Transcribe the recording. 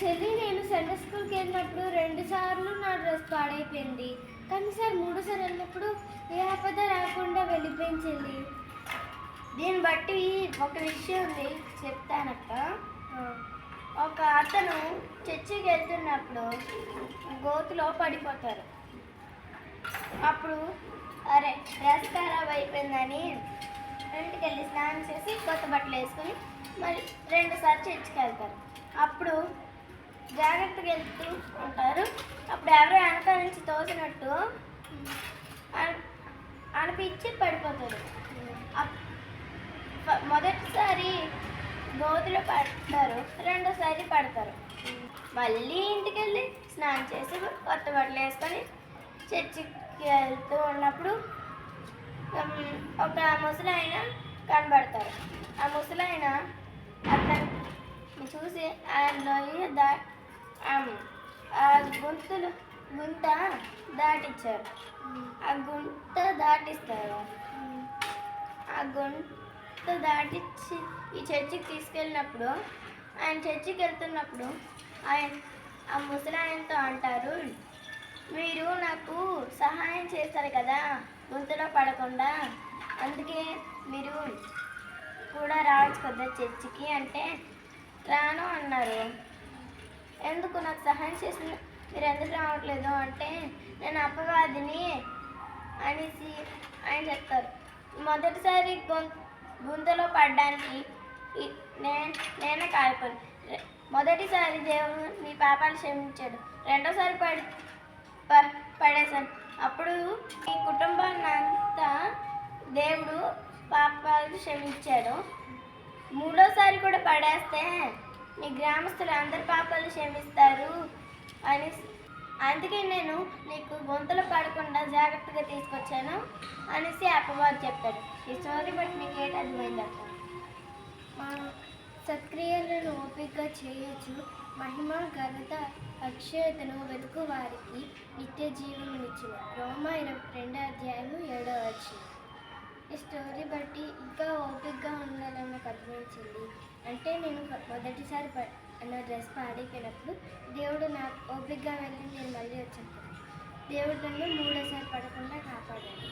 చెల్లి నేను సండే స్కూల్కి వెళ్ళినప్పుడు 2 సార్లు నా డ్రెస్ పాడైపోయింది. కానీ సార్ 3 సార్లు వెళ్ళినప్పుడు ఏ ఆపద రాకుండా వెళ్ళిపోయింది చెల్లి. దీన్ని బట్టి ఒక విషయం ఉంది చెప్తానక్క. ఒక అతను చర్చికి వెళ్తున్నప్పుడు గోతులో పడిపోతారు. అప్పుడు అరే డ్రెస్ ఖరాబ్ అయిపోయిందని ఇంటికి వెళ్ళి స్నానం చేసి కొత్త బట్టలు వేసుకొని మరి 2 సార్లు చర్చికి వెళ్తారు. అప్పుడు జాగ్రత్తగా వెళ్తూ ఉంటారు. అప్పుడు ఎవరో వెనక నుంచి తోసినట్టు అనిపించి పడిపోతారు. మొదటిసారి గోతులో పడతారు, రెండోసారి పడతారు. మళ్ళీ ఇంటికి వెళ్ళి స్నానం చేసి కొత్త బట్టలు వేసుకొని చర్చికి వెళ్తూ ఉన్నప్పుడు ఒక ముసలాయన కనబడతారు. ఆ ముసలాయన అతను చూసి ఆయనలో ఆ గుంత దాటిచ్చారు. ఆ గుంత దాటిస్తారు. ఆ గుంత దాటిచ్చి ఈ చర్చికి తీసుకెళ్ళినప్పుడు ఆయన చర్చికి వెళ్తున్నప్పుడు ఆ ముసలాయనతో అంటారు, మీరు నాకు సహాయం చేస్తారు కదా గుంతలో పడకుండా, అందుకే మీరు కూడా రావచ్చు కదా చర్చికి అంటే రాను అన్నారు. ఎందుకు నాకు సహాయం చేసిన మీరు ఎందుకు రావట్లేదు అంటే నేను అపవాదిని అనేసి ఆయన చెప్తారు. మొదటిసారి గుంతలో పడడానికి నేనే కాలిపోను. మొదటిసారి దేవుడు నీ పాపాలు క్షమించాడు, రెండోసారి పడేశాను. అప్పుడు ఈ కుటుంబాన్ని అంతా దేవుడు పాపాలు క్షమించాడు. మూడోసారి కూడా పడేస్తే మీ గ్రామస్తులు అందరి పాపాలు క్షమిస్తారు అని, అందుకే నేను నీకు గొంతులో పడకుండా జాగ్రత్తగా తీసుకొచ్చాను అనేసి అపవాదు చెప్తాడు. ఈ స్టోరీ బట్టి మీకు ఏంటి అర్థమైంది అక్క? సత్క్రియలను ఓపికగా చేయొచ్చు, మహిమ ఘనత అక్షయతను వెతుకు వారికి నిత్య జీవం ఇచ్చిన రోమా 22:7. ఈ స్టోరీ బట్టి ఇంకా ఓపికగా ఉండాలని నాకు అర్థమైంది. అంటే నేను మొదటిసారి నా డ్రెస్ పాడైపోయినప్పుడు దేవుడు నాకు ఓపికగా వెళ్ళి నేను మళ్ళీ వచ్చాను. దేవుడు నన్ను 3సారి పడకుండా కాపాడాడు.